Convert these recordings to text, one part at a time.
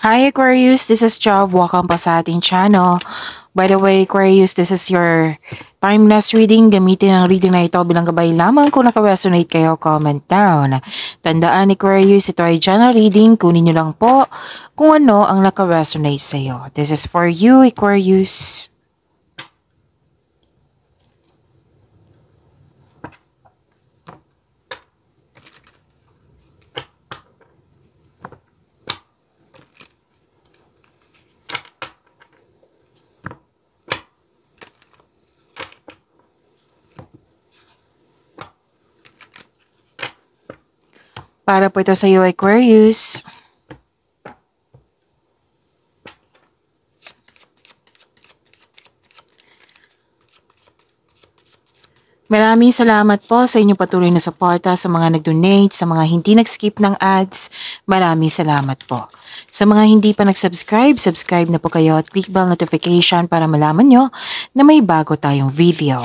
Hi Aquarius, this is Job. Welcome pa sa ating channel. By the way, Aquarius, this is your timeless reading. Gamitin ang reading na ito bilang gabay lamang. Kung naka-resonate kayo, comment down. Tandaan Aquarius, ito ay general reading. Kunin nyo lang po kung ano ang naka-resonate sa iyo. This is for you, Aquarius. Para po ito sa iyo, Aquarius. Maraming salamat po sa inyong patuloy na suporta, sa mga nag-donate, sa mga hindi nag-skip ng ads. Maraming salamat po. Sa mga hindi pa nag-subscribe, subscribe na po kayo at click bell notification para malaman nyo na may bago tayong video.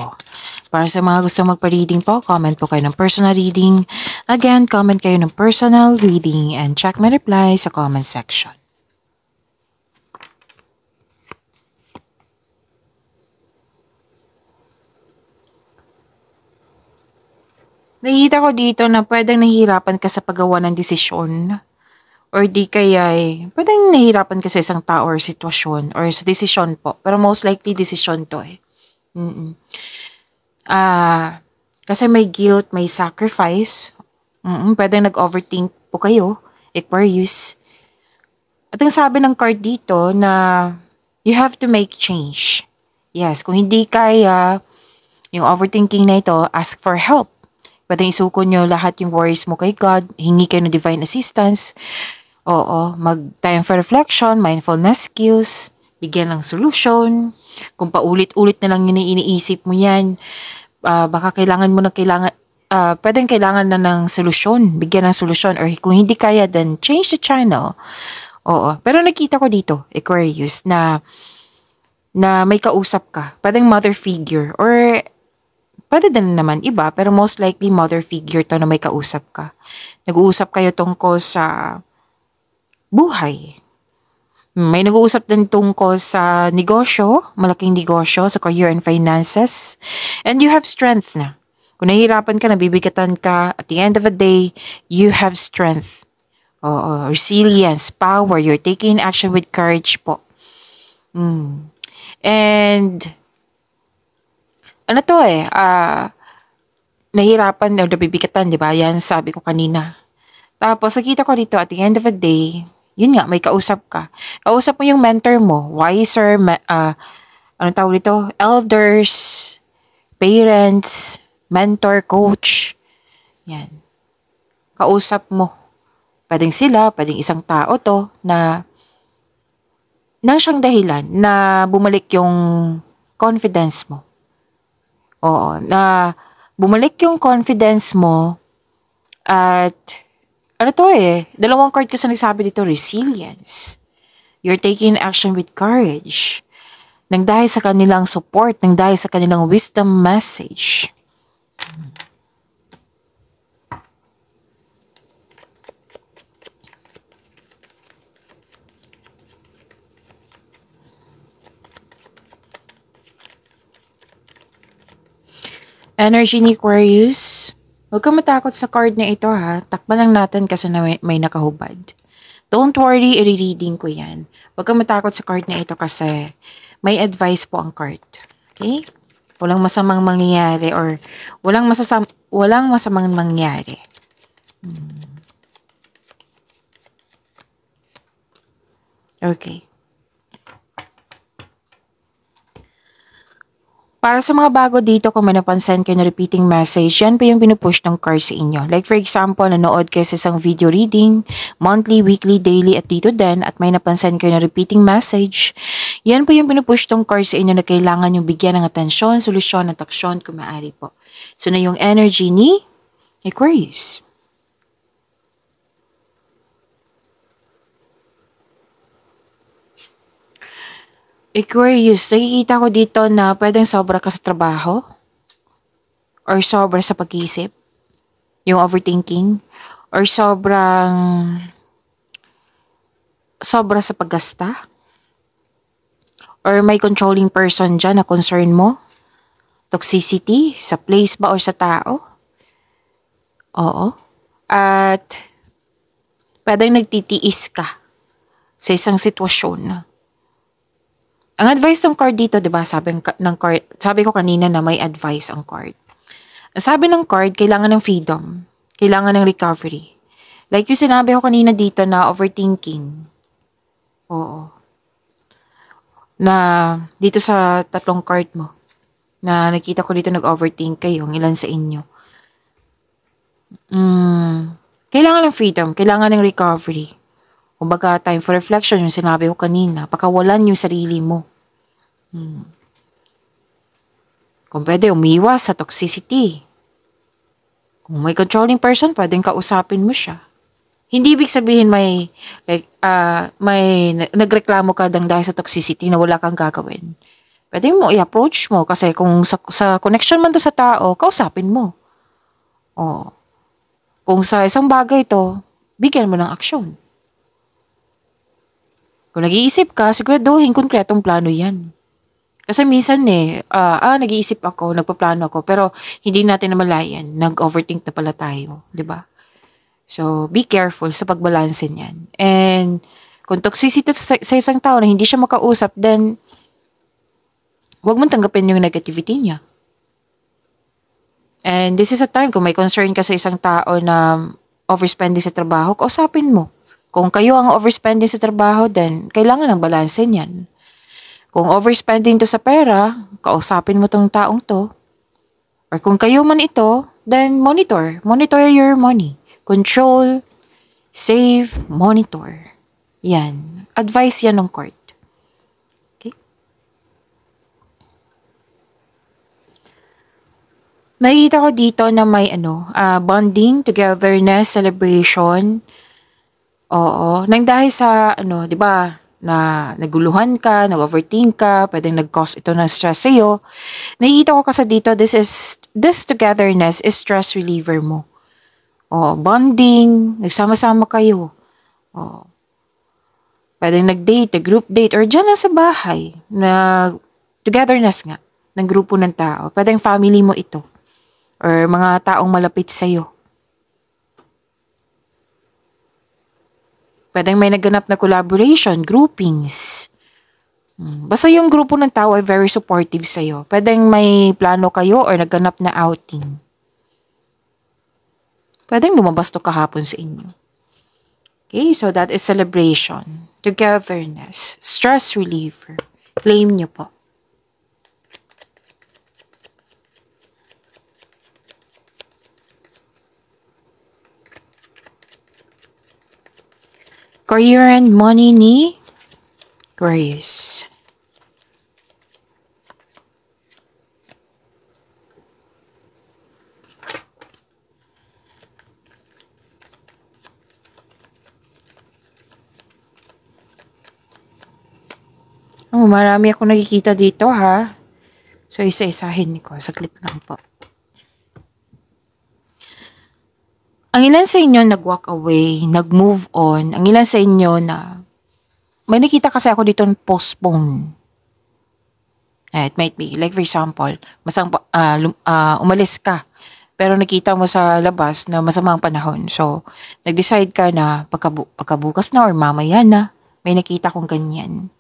Para sa mga gusto magpa-reading po, comment po kayo ng personal reading. Again, comment kayo ng personal reading and check my reply sa comment section. Nakikita ko dito na pwedeng nahihirapan ka sa paggawa ng desisyon or di kaya pwedeng nahihirapan ka sa isang tao or sitwasyon or sa desisyon po. Pero most likely desisyon to eh. Kasi may guilt, may sacrifice. Pwedeng nag-overthink po kayo, Aquarius. At ang sabi ng card dito na you have to make change. Yes, kung hindi kaya yung overthinking na ito, ask for help. Pwedeng isuko nyo lahat yung worries mo kay God, hingi kayo ng divine assistance. Oo, mag-time for reflection, mindfulness skills, bigyan ng solution. Kung paulit-ulit na lang yun iniisip mo yan, baka pwedeng kailangan na ng solusyon, bigyan ng solusyon. Or kung hindi kaya, then change the channel. Oo, pero nakita ko dito, Aquarius, na may kausap ka. Pwedeng mother figure or pwede din naman iba, pero most likely mother figure to na may kausap ka. Nag-uusap kayo tungkol sa buhay. May nag-uusap din tungkol sa negosyo, malaking negosyo, sa career and finances. And you have strength na. Kung nahihirapan ka, nabibigatan ka, at the end of the day, you have strength. Resilience, power, you're taking action with courage po. And nahirapan o nabibigatan, di ba? Yan sabi ko kanina. Tapos, nakita ko dito, at the end of the day, yun nga, may kausap ka. Kausap mo yung mentor mo, wiser, elders, parents, mentor, coach. Yan. Kausap mo. Pwedeng sila, pwedeng isang tao to na nang siyang dahilan na bumalik yung confidence mo. Oo, na bumalik yung confidence mo at dalawang card kasi nagsabi dito, resilience. You're taking action with courage. Nang dahil sa kanilang support, nang dahil sa kanilang wisdom message. Energy ni Aquarius. Huwag kang matakot sa card na ito ha. Takpan lang natin kasi na may nakahubad. Don't worry, i-reading ko yan. Huwag kang matakot sa card na ito kasi may advice po ang card. Okay? Walang masamang mangyayari or walang masamang mangyayari. Okay. Para sa mga bago dito, kung may napansin kayo na repeating message, yan pa yung pinupush ng card sa inyo. Like for example, nanood kayo sa isang video reading, monthly, weekly, daily, at dito din, at may napansin kayo na repeating message, yan po yung pinupush ng card sa inyo na kailangan yung bigyan ng atensyon, solusyon, at aksyon kung maaari po. So na yung energy ni Aquarius. Aquarius, nakikita ko dito na pwedeng sobra ka sa trabaho or sobra sa pag-iisip, yung overthinking, or sobrang sobra sa paggasta? Or may controlling person dyan na concern mo? Toxicity? Sa place ba or sa tao? Oo. At pwedeng nagtitiis ka sa isang sitwasyon. Ang advice ng card dito, 'di ba? Sabi ko kanina na may advice ang card. Sabi ng card, kailangan ng freedom, kailangan ng recovery. Like yung sinabi ko kanina dito na overthinking. Oo. Na dito sa tatlong card mo, na nakita ko dito nag-overthink kayo, ang ilan sa inyo. Kailangan ng freedom, kailangan ng recovery. Kumbaga, time for reflection, yung sinabi ko kanina, pakawalan yung sarili mo. Kung pwede, umiwas sa toxicity. Kung may controlling person, pwedeng kausapin mo siya. Hindi ibig sabihin may nagreklamo ka dahil sa toxicity na wala kang gagawin. Pwede mo i-approach mo kasi kung sa connection man to sa tao, kausapin mo. O, kung sa isang bagay to, bigyan mo ng aksyon. Kung nag-iisip ka, siguraduhin konkretong plano yan. Kasi minsan nag-iisip ako, nagpaplano ako, pero hindi natin namalayan, nag-overthink na pala tayo, di ba? So, be careful sa pagbalanse niyan. And kung toxicity sa isang tao na hindi siya makausap, then huwag mong tanggapin yung negativity niya. And this is a time kung may concern ka sa isang tao na overspending sa trabaho, kausapin mo. Kung kayo ang overspending sa trabaho, then kailangan ng balanse niyan. Kung overspending to sa pera, kausapin mo tong taong to. Or kung kayo man ito, then monitor. Monitor your money. Control, save, monitor. Yan. Advice yan ng court. Okay? Nakikita ko dito na may bonding, togetherness, celebration. Oo. Nang dahil sa, di ba, na naguluhan ka, nag-overthink ka, pwedeng nag-cause ito ng stress sa'yo. Nakikita ko kasi dito, this togetherness is stress reliever mo. Bonding, nagsama-sama kayo. Pwedeng nag-date, group date, or dyan na sa bahay. Togetherness nga, ng grupo ng tao. Pwedeng family mo ito. Or mga taong malapit sa'yo. Pwedeng may naganap na collaboration, groupings. Basta yung grupo ng tao ay very supportive sa'yo. Pwedeng may plano kayo or naganap na outing. Pwedeng lumabas to kahapon sa inyo. Okay, so that is celebration, togetherness, stress reliever. Claim nyo po. Career and money ni Aquarius. Marami akong nakikita dito ha. So isa-isahin ko. Saglit lang po. Ang ilan sa inyo nag-walk away, nag-move on. Ang ilan sa inyo na may nakita kasi ako dito postpone. It might be, like for example, umalis ka. Pero nakita mo sa labas na masamang panahon. So, nag-decide ka na pagkabukas na or mamaya na, may nakita kong ganyan.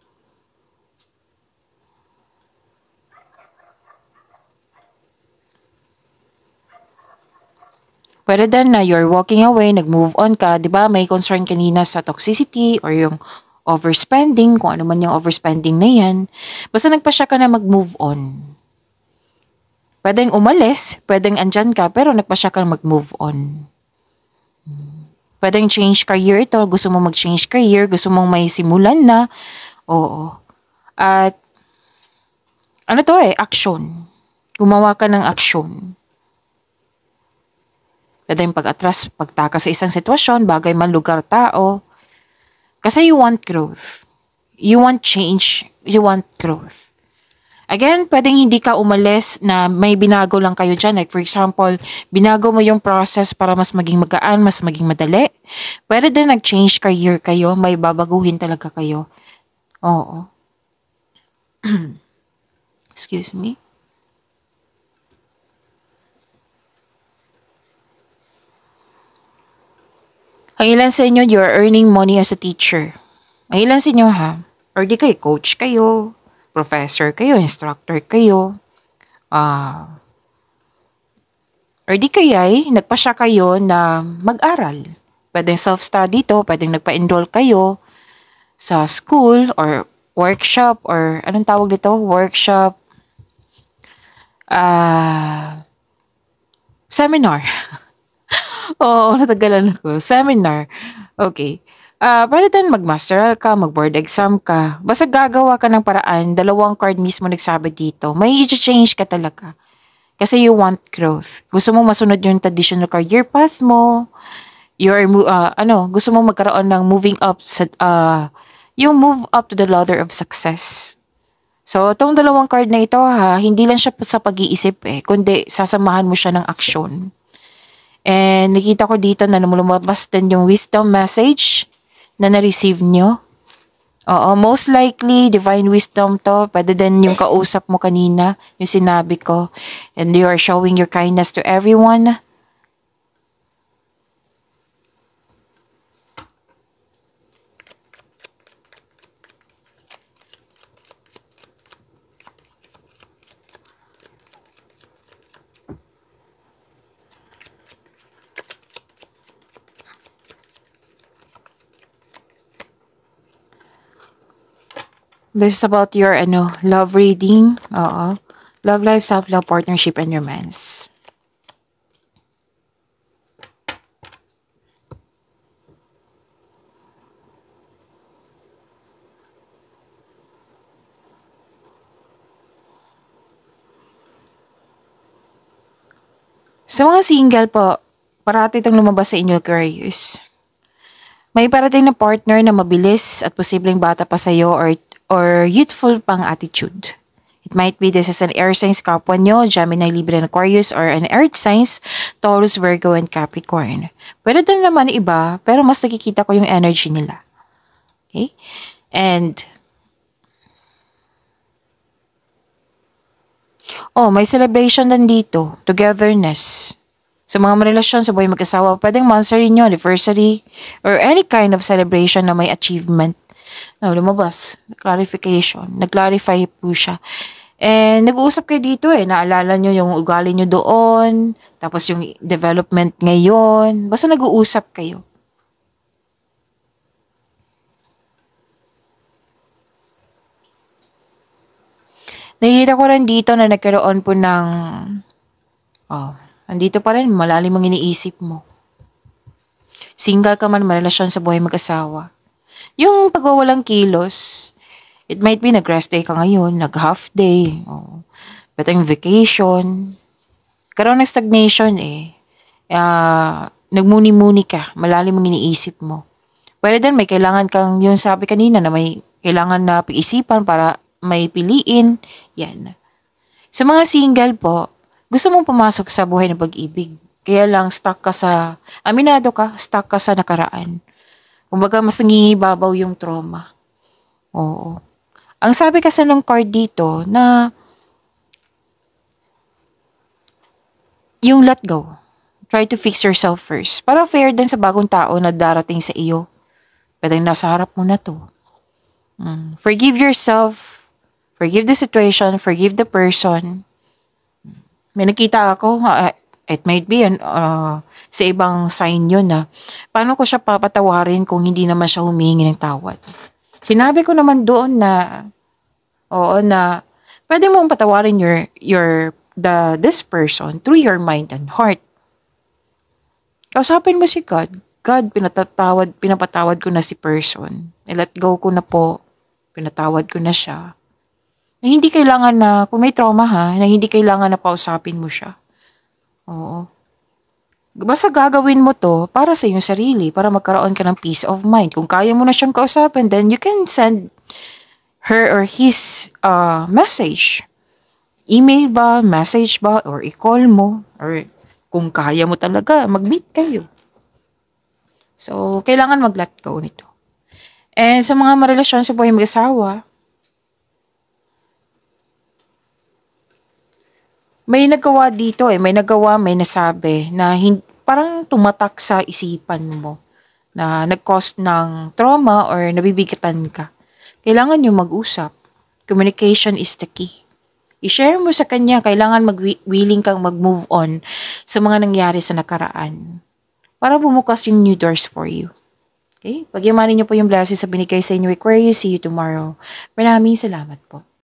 Pwede din na you're walking away, nag-move on ka, di ba? May concern kanina sa toxicity or yung overspending, kung ano man yung overspending na yan. Basta nagpasya ka na mag-move on. Pwedeng umalis, pwedeng andyan ka, pero nagpasya ka na mag-move on. Pwedeng change career ito, gusto mo mag-change career, gusto mong may simulan na. Oo. At action. Gumawa ka ng action. Pwede yung pag-atras, pagtaka sa isang sitwasyon, bagay man, lugar, tao. Kasi you want growth. You want change. You want growth. Again, pwedeng hindi ka umalis na may binago lang kayo dyan. Like for example, binago mo yung process para mas maging magaan, mas maging madali. Pwede din nag-change career kayo, may babaguhin talaga kayo. Oo. Excuse me. Ang ilan sa inyo, you're earning money as a teacher. Ang ilan sa inyo ha? Or di kayo, coach kayo, professor kayo, instructor kayo. Or di kaya nagpasya kayo na mag-aral. Pwedeng self-study to, pwedeng nagpa-enroll kayo sa school or workshop or anong tawag dito? Workshop, seminar. Oo, natagalan ako. Seminar. Okay. Pwede din mag-masteral ka, mag-board exam ka. Basta gagawa ka ng paraan, dalawang card mismo nagsabi dito. May i-change ka talaga. Kasi you want growth. Gusto mo masunod yung traditional career path mo. Gusto mo magkaroon ng moving up sa, yung move up to the ladder of success. So, itong dalawang card na ito ha, hindi lang siya sa pag-iisip kundi sasamahan mo siya ng aksyon. And nakita ko dito na lumabas din yung wisdom message na na-receive nyo. Oo, most likely, divine wisdom to. Pwede din yung kausap mo kanina, yung sinabi ko. And you are showing your kindness to everyone. This is about your love reading. Oo. Love life, self-love, partnership, and romance. Sa mga single po, parati itong lumabas sa inyo, Aquarius. May parating na partner na mabilis at posibleng bata pa sa'yo or youthful pang attitude. It might be this is an air signs kapwa nyo, Gemini, Libra, and Aquarius, or an earth signs, Taurus, Virgo, and Capricorn. Pwede din naman iba, pero mas nakikita ko yung energy nila. Okay? And, may celebration din dito, togetherness. Sa mga relasyon sa buhay mag-asawa, pwedeng monthsary nyo, anniversary, or any kind of celebration na may achievement. Lumabas. Clarification. Nag-clarify po siya. And nag-uusap kayo dito naalala nyo yung ugali nyo doon, tapos yung development ngayon. Basta nag-uusap kayo. Nakikita ko rin dito na nagkaroon po ng, andito pa rin, malalim ang iniisip mo. Single ka man, marelasyon sa buhay mag-asawa. Yung pagwawalang kilos, it might be nag-rest day ka ngayon, nag-half day, pwedeng vacation. Karoon ng stagnation nagmuni-muni ka, malalim ang iniisip mo. Pwede din may kailangan kang, yung sabi kanina na may kailangan na pag-isipan para may piliin, yan. Sa mga single po, gusto mong pumasok sa buhay ng pag-ibig. Kaya lang stuck ka stuck ka sa nakaraan. Kumbaga, mas nangingibabaw yung trauma. Oo. Ang sabi kasi ng card dito na yung let go. Try to fix yourself first. Para fair din sa bagong tao na darating sa iyo. Pwedeng nasa harap mo na to. Forgive yourself. Forgive the situation. Forgive the person. May nakita ako, it might be sa ibang sign yun na paano ko siya papatawarin kung hindi naman siya humingi ng tawad. Sinabi ko naman doon na pwede mong patawarin this person through your mind and heart. Kausapin mo si God. God, pinapatawad ko na si person. I-let go ko na po. Pinatawad ko na siya. Na hindi kailangan na, kung may trauma na hindi kailangan na pausapin mo siya. Oo. Basta gagawin mo to para sa iyong sarili, para magkaroon ka ng peace of mind. Kung kaya mo na siyang kausapin, then you can send her or his message. email ba, message ba, or i-call mo, or kung kaya mo talaga, mag-meet kayo. So, kailangan mag-let go nito. And sa mga marelasyon sa buhay mag-asawa, may nagawa dito may nagawa, may nasabi na parang tumatak sa isipan mo na nag-cause ng trauma or nabibigatan ka. Kailangan nyo mag-usap. Communication is the key. I-share mo sa kanya, kailangan willing kang mag-move on sa mga nangyari sa nakaraan para bumukas yung new doors for you. Okay? Pagyamanin niyo po yung blessings sa binigay sa inyo. Aquarius, see you tomorrow. Maraming salamat po.